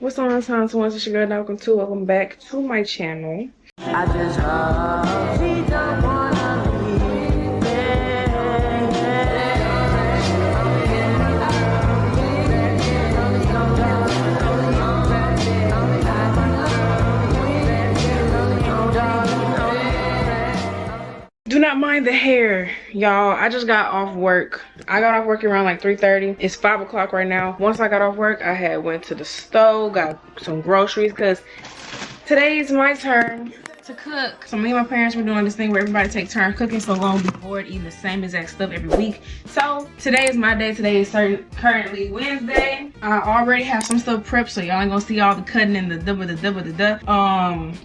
What's on time? So once it's your girl, welcome back to my channel. I just hope she don't wanna leave Do not mind the hair, y'all. I just got off work. I got off work around like 3:30. It's 5 o'clock right now. Once I got off work, I had went to the store, got some groceries, because today is my turn to cook. So me and my parents were doing this thing where everybody take turns cooking, so we won't be bored eating the same exact stuff every week. So today is my day. Today is currently Wednesday. I already have some stuff prepped, so y'all ain't gonna see all the cutting and the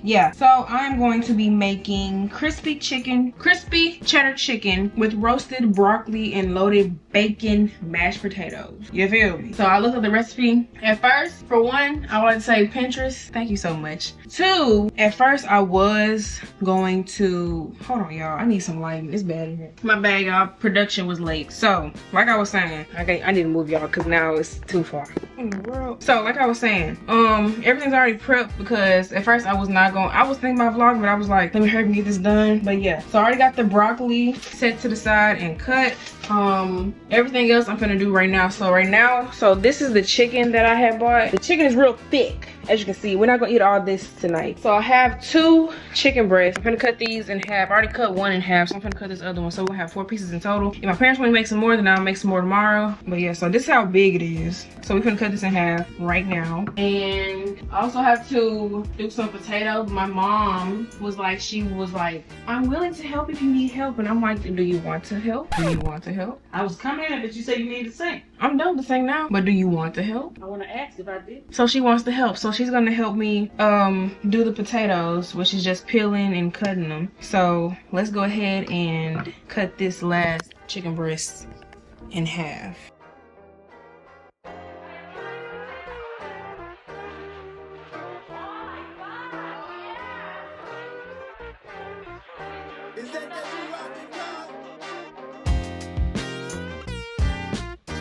yeah. So I'm going to be making crispy cheddar chicken with roasted broccoli and loaded bacon mashed potatoes. You feel me? So I looked at the recipe. At first, for one, I want to say Pinterest. Thank you so much. Two, at first I was going to, hold on y'all, I need some lighting. It's bad in here. My bad y'all, production was late. So like I was saying, I need to move y'all because now it's too far in the world. So like I was saying, everything's already prepped, because at first I was thinking about vlogging, but I was like, let me hurry and get this done. But yeah, so I already got the broccoli set to the side and cut. Everything else I'm gonna do right now. So this is the chicken that I had bought. The chicken is real thick, as you can see. We're not gonna eat all this tonight. So I have 2 chicken breasts. I'm gonna cut these in half. I already cut one in half, so I'm gonna cut this other one. So we'll have 4 pieces in total. If my parents want to make some more, then I'll make some more tomorrow. But yeah, so this is how big it is. So we're gonna cut this in half right now. And I also have to do some potatoes. My mom was like, I'm willing to help if you need help. And I'm like, do you want to help? Do you want to help? I was coming in, but you said you needed to sing. I'm done to sing now, but do you want to help? I want to ask if I did. So she wants to help. So she's gonna help me do the potatoes, which is just peeling and cutting them. So let's go ahead and cut this last chicken breast in half.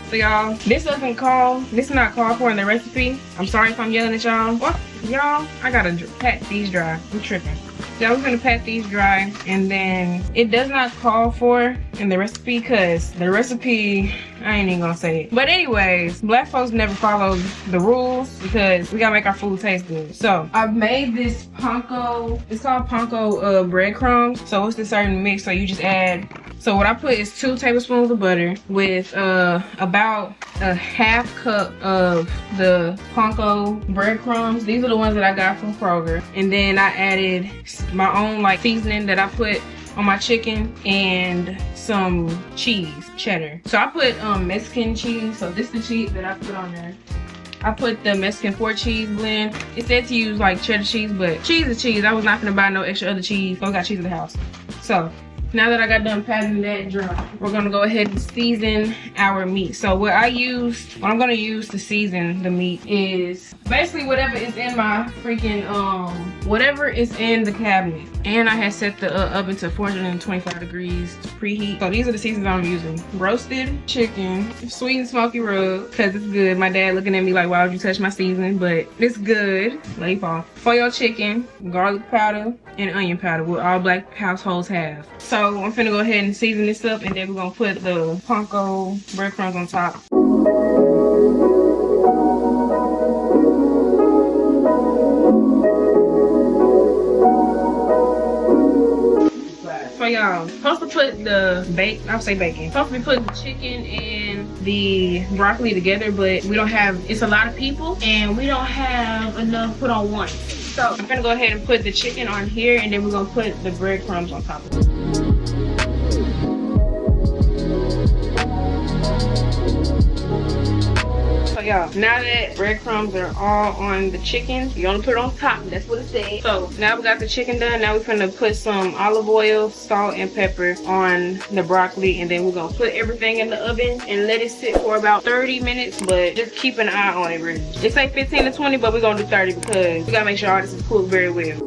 So y'all, this is not called for in the recipe. I'm sorry if I'm yelling at y'all. What? Y'all, I gotta pat these dry. I'm tripping. So I'm gonna pat these dry, and then it does not call for in the recipe, because the recipe, I ain't even gonna say it. But anyways, black folks never follow the rules, because we gotta make our food taste good. So I've made this panko, it's called panko breadcrumbs. So it's a certain mix, so you just add, so what I put is 2 tablespoons of butter with about a half cup of the panko breadcrumbs. These are the ones that I got from Kroger. And then I added my own like seasoning that I put on my chicken and some cheese, cheddar. So I put Mexican cheese. So this is the cheese that I put on there. I put the Mexican 4 cheese blend. It said to use like cheddar cheese, but cheese is cheese. I was not gonna buy no extra other cheese. So I got cheese in the house. So now that I got done patting that dry, we're gonna go ahead and season our meat. So what I'm gonna use to season the meat is basically whatever is in my freaking, whatever is in the cabinet. And I had set the oven to 425 degrees to preheat. So these are the seasons I'm using. Roasted chicken, sweet and smoky rub, cause it's good. My dad looking at me like, why would you touch my seasoning? But it's good. Lay off. For your chicken, garlic powder and onion powder, what all black households have. So I'm finna go ahead and season this up, and then we're gonna put the panko breadcrumbs on top. So y'all, supposed to put the bacon. Supposed to be putting the chicken and the broccoli together, but we don't have, it's a lot of people and we don't have enough to put on one. So I'm gonna go ahead and put the chicken on here, and then we're gonna put the breadcrumbs on top of it. So y'all, now that breadcrumbs are all on the chicken, you only put it on top. That's what it said. So now we got the chicken done. Now we're gonna put some olive oil, salt, and pepper on the broccoli, and then we're gonna put everything in the oven and let it sit for about 30 minutes. But just keep an eye on it, really. It say 15 to 20, but we're gonna do 30 because we gotta make sure all this is cooked very well.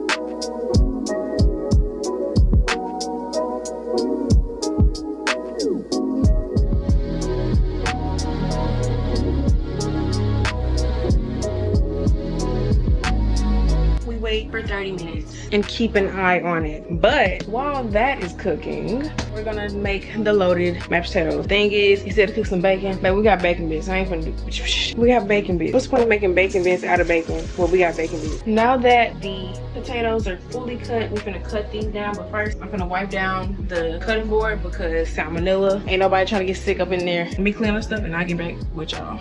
wait for 30 minutes and keep an eye on it. But while that is cooking, we're gonna make the loaded mashed potatoes. Thing is, he said to cook some bacon, but we got bacon bits. I ain't gonna do. We got bacon bits. What's the point of making bacon bits out of bacon? Well, we got bacon bits. Now that the potatoes are fully cut, we're gonna cut these down. But first, I'm gonna wipe down the cutting board because salmonella. Ain't nobody trying to get sick up in there. Let me clean up stuff and I'll get back with y'all.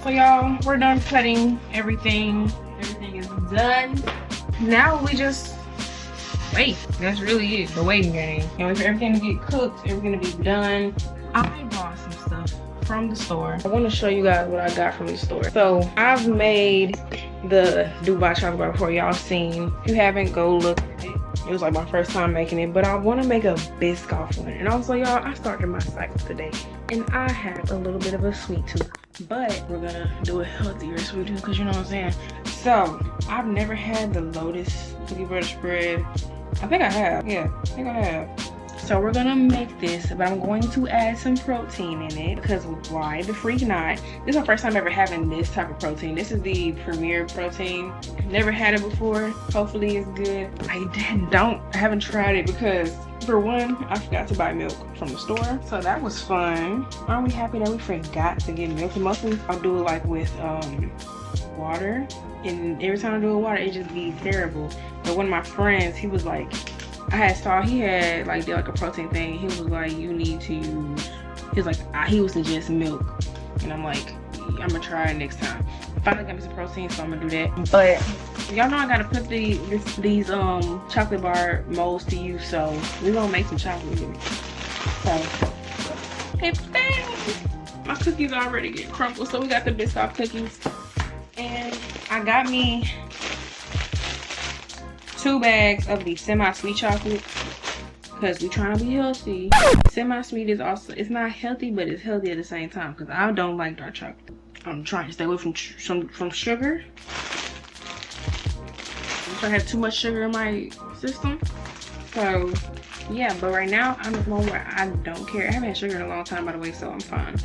So y'all, we're done cutting everything. Everything is done. Now we just wait. That's really it, the waiting game. And wait for everything to get cooked, everything to be done. I bought some stuff from the store. I want to show you guys what I got from the store. So I've made the Dubai chocolate bar before. Y'all seen. If you haven't, go look at it. It was like my first time making it, but I want to make a Biscoff one. And also, y'all, I started my cycle today, and I have a little bit of a sweet tooth, but we're gonna do a healthier sweet tooth, because you know what I'm saying. So I've never had the Lotus cookie butter spread. I think I have. Yeah, I think I have. So we're gonna make this, but I'm going to add some protein in it, because why the freak not? This is my first time ever having this type of protein. This is the Premier protein. Never had it before. Hopefully it's good. I haven't tried it because, for one, I forgot to buy milk from the store. So that was fun. Aren't we happy that we forgot to get milk? And mostly I'll do it like with water. And every time I do it with water, it just be terrible. But one of my friends, he was like, he had like did like a protein thing. He was like, you need to use, he was suggesting milk. And I'm like, I'm gonna try it next time. I finally got me some protein, so I'm gonna do that. But y'all know I gotta put these chocolate bar molds to use, so we're gonna make some chocolate with it. So my cookies already get crumpled, so we got the Biscoff cookies. And I got me 2 bags of the semi-sweet chocolate, because we're trying to be healthy. Semi-sweet is also, it's not healthy, but it's healthy at the same time, because I don't like dark chocolate. I'm trying to stay away from sugar. I'm trying to have too much sugar in my system. So yeah, but right now I'm at the moment where I don't care. I haven't had sugar in a long time, by the way, so I'm fine.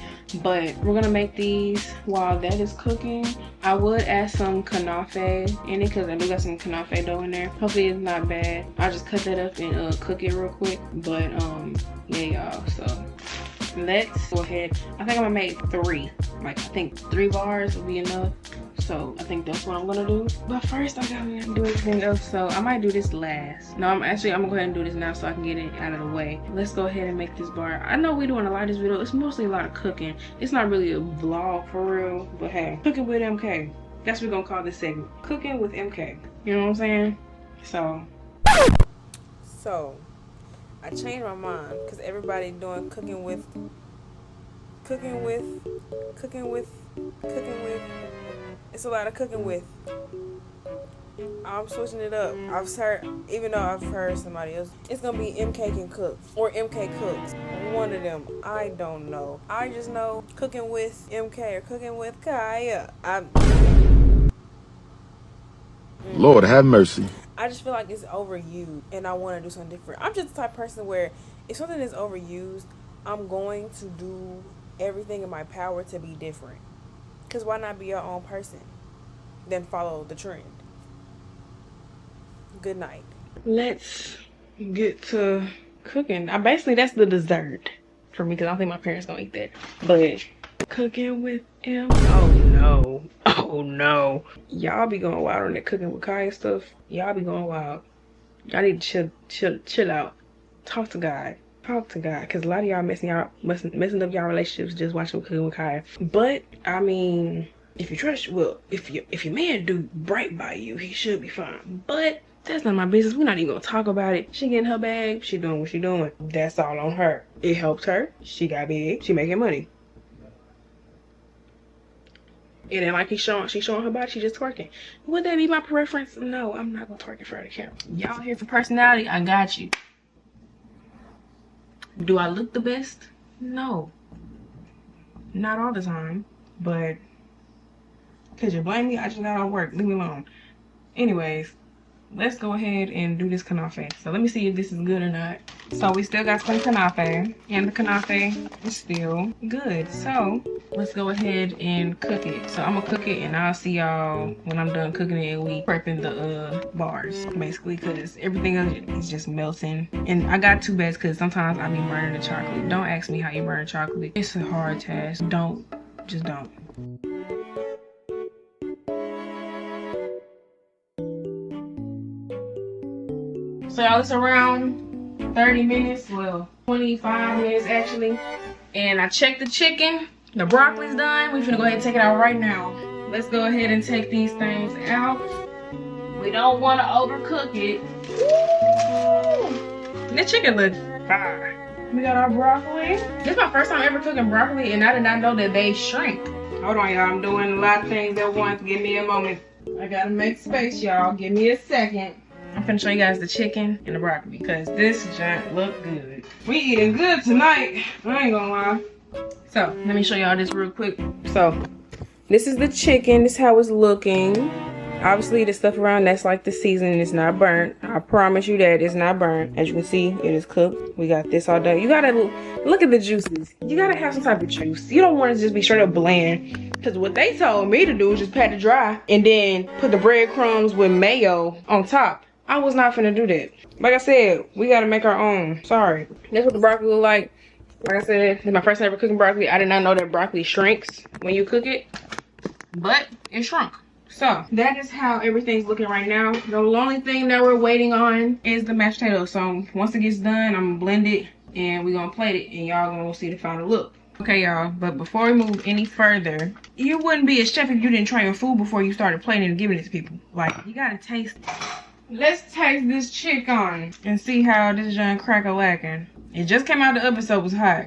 But we're gonna make these while that is cooking. I would add some kanafe in it, because I do got some kanafe dough in there. Hopefully it's not bad. I'll just cut that up and cook it real quick. But yeah, y'all, so let's go ahead. I think I'm gonna make 3. Like, I think 3 bars will be enough. So I think that's what I'm gonna do. But first I gotta do everything else. So I might do this last. No, I'm gonna go ahead and do this now so I can get it out of the way. Let's go ahead and make this bar. I know we're doing a lot of this video. It's mostly a lot of cooking. It's not really a vlog for real. But hey, cooking with MK. That's what we're gonna call this segment. Cooking with MK. You know what I'm saying? So I changed my mind, because everybody doing cooking with. It's a lot of cooking with. I'm switching it up. Even though I've heard somebody else, it's gonna be MK Can Cook or MK Cooks. One of them. I don't know. I just know cooking with MK or cooking with Kaya. Lord have mercy. I just feel like it's overused, and I want to do something different. I'm just the type of person where if something is overused, I'm going to do everything in my power to be different. Because why not be your own person? Then follow the trend. Good night. Let's get to cooking. Basically, that's the dessert for me, because I don't think my parents gonna eat that. But cooking with M. Oh no. Oh no. Y'all be going wild on that cooking with Kaya stuff. Y'all be going wild. Y'all need to chill out. Talk to God. Talk to God, because a lot of y'all messing up y'all relationships just watching Cooking with Kaya. But I mean, if you trust, well, if your man do right by you, he should be fine. But that's none of my business. We're not even gonna talk about it. She getting her bag. She doing what she doing. That's all on her. It helped her. She got big. She making money. And then like she showing her body, she just twerking. Would that be my preference? No, I'm not gonna twerk in front of the camera. Y'all here for personality? I got you. Do I look the best? No. Not all the time. But, could you blame me? I just got off work. Leave me alone. Anyways, let's go ahead and do this kanafe. So let me see if this is good or not. So we still got some kanafe, and the kanafe is still good. So let's go ahead and cook it. So I'm gonna cook it, and I'll see y'all when I'm done cooking it and we prepping the bars, basically, because everything is just melting. And I got 2 bags because sometimes I be burning the chocolate. Don't ask me how you burn chocolate. It's a hard task. Just don't. So y'all, it's around 30 minutes, well, 25 minutes actually. And I checked the chicken. The broccoli's done. We're gonna go ahead and take it out right now. Let's go ahead and take these things out. We don't want to overcook it. Woo! The chicken looks fire. We got our broccoli. This is my first time ever cooking broccoli, and I did not know that they shrink. Hold on, y'all. I'm doing a lot of things at once. Give me a moment. I gotta make space, y'all. Give me a second. I'm finna show you guys the chicken and the broccoli because this giant look good. We eating good tonight. I ain't gonna lie. So let me show y'all this real quick. So this is the chicken. This is how it's looking. Obviously the stuff around that's like the seasoning is not burnt. I promise you that it's not burnt. As you can see, it is cooked. We got this all done. You gotta look at the juices. You gotta have some type of juice. You don't want to just be straight up bland. Because what they told me to do was just pat it dry and then put the breadcrumbs with mayo on top. I was not finna do that. Like I said, we gotta make our own. Sorry. That's what the broccoli look like. Like I said, this is my first time ever cooking broccoli. I did not know that broccoli shrinks when you cook it, but it shrunk. So that is how everything's looking right now. The only thing that we're waiting on is the mashed potatoes. So once it gets done, I'm gonna blend it and we're gonna plate it and y'all gonna see the final look. Okay, y'all, but before we move any further, you wouldn't be a chef if you didn't try your food before you started plating and giving it to people. Like, you gotta taste. Let's taste this chicken and see how this joint crack-a-lacking. It just came out the oven, so it was hot.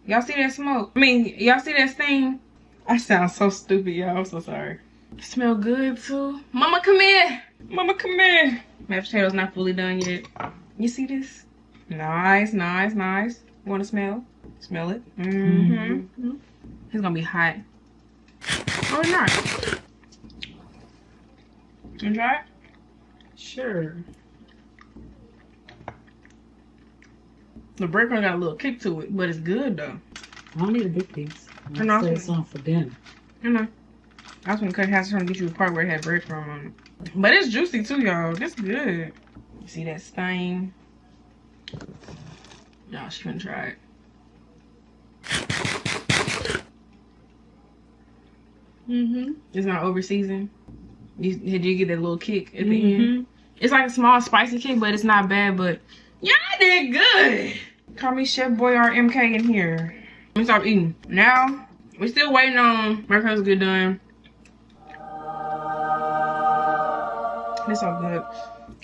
Y'all see that smoke? I mean, y'all see that steam? I sound so stupid, y'all. I'm so sorry. It smell good, too. Mama, come here. Mama, come here. Mashed potatoes not fully done yet. You see this? Nice, nice, nice. You want to smell? Smell it? Mm-hmm. It's gonna be hot. Oh, it's not. You try it? Sure. The breadcrumb got a little kick to it, but it's good though. I don't need a big piece. I'm I'll save some for dinner. You know, I was gonna cut half trying to get you a part where it had breadcrumb on it. But it's juicy too, y'all. This good. You see that stain? Y'all, she finna try it. It's not over seasoned. Did you get that little kick at the end? It's like a small spicy kick, but it's not bad. But y'all did good. Call me Chef Boyard MK in here. Let me stop eating. Now, we're still waiting on my cousin to get done. It's so good.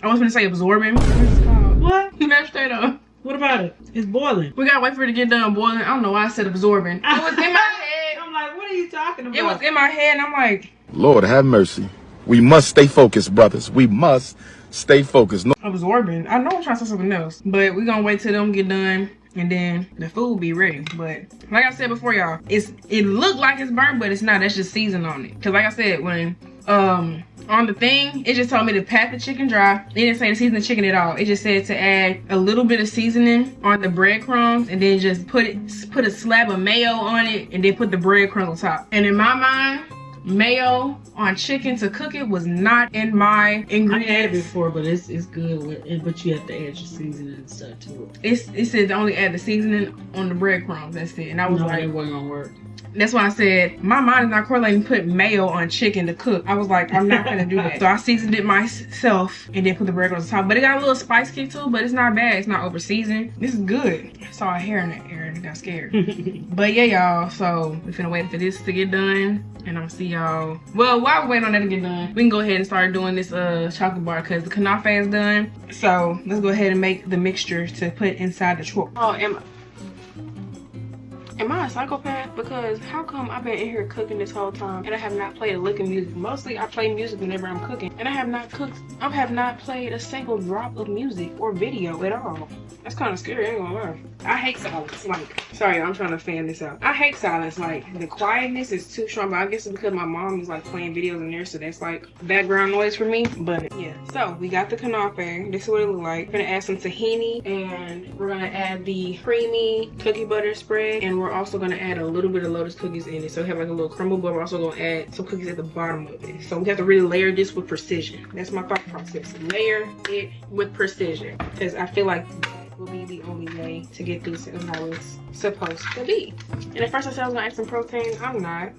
I was gonna say absorbing. What's it called? What? Mashed potato. What about it? It's boiling. We gotta wait for it to get done boiling. I don't know why I said absorbing. It was in my head. I'm like, what are you talking about? It was in my head, and I'm like, Lord have mercy. We must stay focused, brothers. We must stay focused. No. absorbing. I know I'm trying to say something else, but we're gonna wait till them get done and then the food be ready. But like I said before, y'all, it looked like it's burnt, but it's not. That's just season on it. Cause like I said, when on the thing, it just told me to pat the chicken dry. It didn't say to season the chicken at all. It just said to add a little bit of seasoning on the breadcrumbs and then just put a slab of mayo on it and then put the breadcrumbs on top. And in my mind, mayo on chicken to cook it was not in my ingredients. I had it before, but it's good with it, but you have to add your seasoning and stuff to it. It said to only add the seasoning on the breadcrumbs. That's it. And I was like, it wasn't gonna work. That's why I said my mind is not correlating put mayo on chicken to cook. I was like, I'm not gonna do that. So I seasoned it myself and then put the breadcrumbs on top. But it got a little spice kick too, but it's not bad. It's not over seasoned. This is good. I saw a hair in the air and got scared. But yeah, y'all, so we're finna wait for this to get done. And I'm gonna see y'all. Well, while we're waiting on that to get done, we can go ahead and start doing this chocolate bar because the kanafe is done. So let's go ahead and make the mixture to put inside the truck. Oh, Emma. Am I a psychopath? Because how come I've been in here cooking this whole time and I have not played a lick of music? Mostly I play music whenever I'm cooking, and I have not played a single drop of music or video at all. That's kind of scary, I ain't gonna lie. I hate silence. Like, sorry, I'm trying to fan this out. I hate silence. Like, the quietness is too strong, but I guess it's because my mom is like playing videos in there, so that's like background noise for me. But yeah, so we got the kanafe. This is what it looks like. We're gonna add some tahini, and we're gonna add the creamy cookie butter spread, and we're also gonna add a little bit of lotus cookies in it, so we have like a little crumble, but we're also gonna add some cookies at the bottom of it. So we have to really layer this with precision. That's my thought process. Layer it with precision, because I feel like will be the only way to get this and how it's supposed to be. And at first I said I was gonna add some protein. I'm not.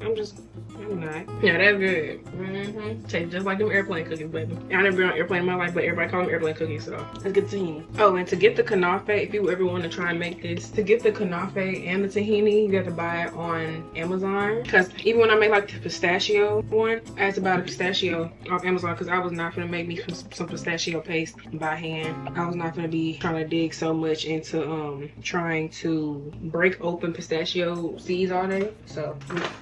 Yeah, that's good. Tastes just like them airplane cookies, baby. I never been on an airplane in my life, but everybody call them airplane cookies, so let's get the tahini. Oh, and to get the kanafe, if you ever want to try and make this, to get the kanafe and the tahini, you have to buy it on Amazon. Because even when I make like the pistachio one, I had to buy the pistachio off Amazon because I was not gonna make me some pistachio paste by hand. I was not gonna be trying to dig so much into trying to break open pistachio seeds all day. So,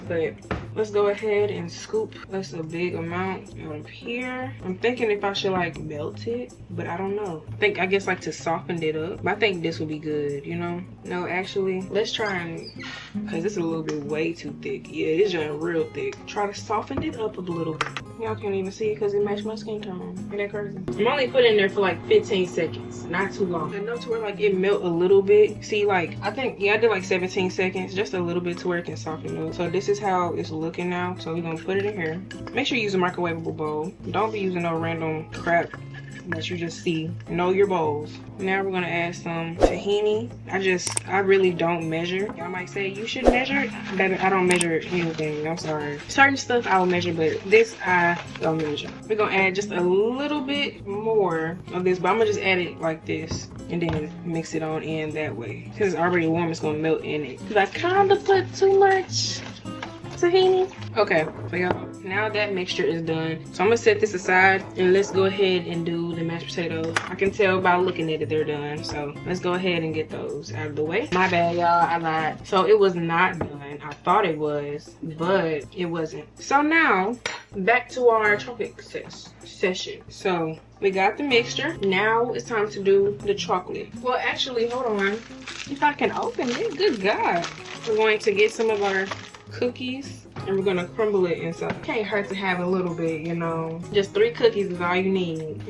but let's go ahead and scoop us a big amount out of here. I'm thinking if I should like melt it, but I don't know. I guess like to soften it up. But I think this will be good, you know? No, actually, let's try and, because this is a little bit way too thick. Yeah, this is real thick. Try to soften it up a little bit. Y'all can't even see it because it matched my skin tone. Ain't that crazy? I'm only putting it in there for like 15 seconds, not too long. Enough to where like it melt a little bit. See, like, I think, yeah, I did like 17 seconds, just a little bit to where it can soften up. So this is how it's looking now. So we're gonna put it in here. Make sure you use a microwavable bowl. Don't be using no random crap that you just see. Know your bowls. Now we're gonna add some tahini. I really don't measure. Y'all might say you should measure, but I don't measure anything. I'm sorry. Certain stuff I will measure, but this I don't measure. We're gonna add just a little bit more of this, but I'm gonna just add it like this and then mix it on in that way. Because it's already warm, it's gonna melt in it. Cause I kinda put too much tahini. Okay, so y'all, now that mixture is done, so I'm gonna set this aside and let's go ahead and do the mashed potatoes. I can tell by looking at it they're done, so let's go ahead and get those out of the way. My bad, y'all, I lied. So it was not done. I thought it was, but it wasn't. So now back to our chocolate session. So we got the mixture. Now it's time to do the chocolate. Well, actually, hold on. If I can open it, good God. We're going to get some of our cookies and we're gonna crumble it inside. Can't hurt to have a little bit, you know. Just 3 cookies is all you need.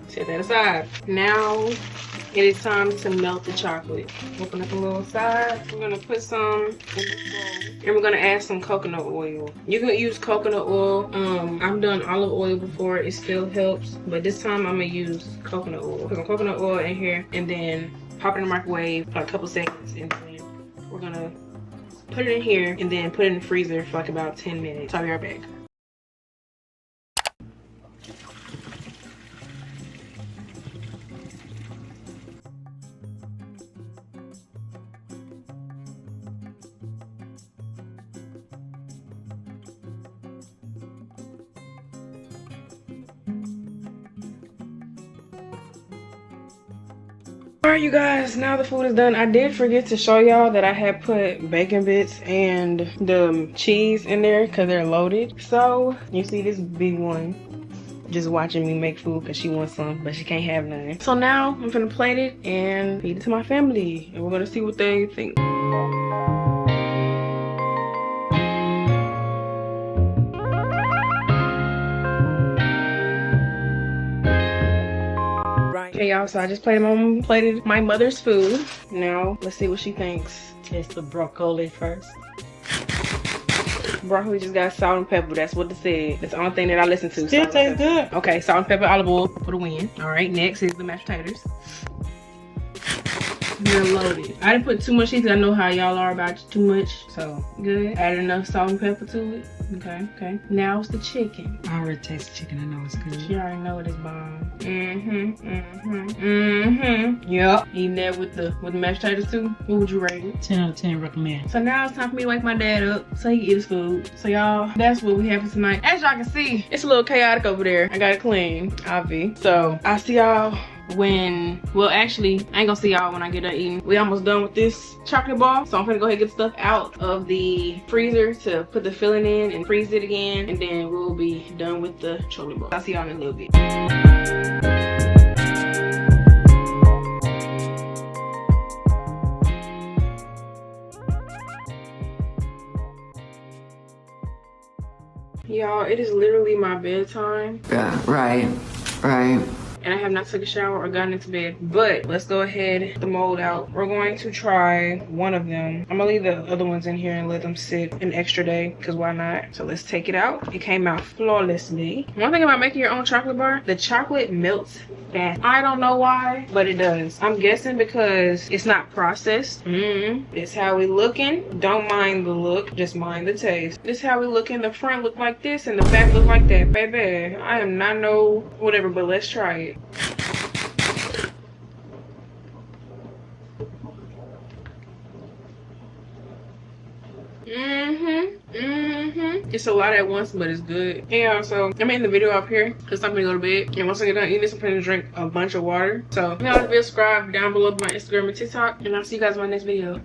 Set that aside. Now it is time to melt the chocolate. Open up a little side. We're gonna put some in this bowl and we're gonna add some coconut oil. You can use coconut oil. I've done olive oil before. It still helps, but this time I'm gonna use coconut oil. Put some coconut oil in here and then pop it in the microwave for a couple seconds, and then we're gonna put it in here and then put it in the freezer for like about 10 minutes. I'll be right back. Alright, you guys, now the food is done. I did forget to show y'all that I had put bacon bits and the cheese in there because they're loaded. So you see this big one just watching me make food because she wants some, but she can't have none. So now I'm gonna plate it and feed it to my family, and we're gonna see what they think. Okay, y'all, so I just plated my mother's food. Now let's see what she thinks. Taste the broccoli first. Broccoli just got salt and pepper. That's what it said. That's the only thing that I listen to. Still tastes good. Okay, salt and pepper, olive oil for the win. All right, next is the mashed potatoes. They're loaded. I didn't put too much cheese. I know how y'all are about too much. So good. Added enough salt and pepper to it. Okay. Now it's the chicken. I already taste the chicken. I know it's good. You already know it is bomb. Yep. Eating that with the mashed potatoes too. What would you rate it? 10 out of 10 recommend. So now it's time for me to wake my dad up so he can eat his food. So y'all, that's what we have for tonight. As y'all can see, it's a little chaotic over there. I got it clean, obvi. So I'll see y'all when, well, actually, I ain't gonna see y'all when I get done eating. We almost done with this chocolate bar, so I'm gonna go ahead and get stuff out of the freezer to put the filling in and freeze it again, and then we'll be done with the chocolate bar. I'll see y'all in a little bit. Y'all, it is literally my bedtime. Yeah, right. And I have not took a shower or gotten into bed. But let's go ahead, get the mold out. We're going to try one of them. I'm gonna leave the other ones in here and let them sit an extra day, because why not? So let's take it out. It came out flawlessly. One thing about making your own chocolate bar, the chocolate melts fast. I don't know why, but it does. I'm guessing because it's not processed. This how we looking. Don't mind the look, just mind the taste. This how we looking. The front look like this and the back look like that, baby. I am not no whatever, but let's try it. It's a lot at once, but it's good. Yeah, so I'm ending the video up here because I'm gonna go to bed. And once I get done eating this, I'm gonna drink a bunch of water. So if you guys subscribe down below to my Instagram and TikTok, and I'll see you guys in my next video.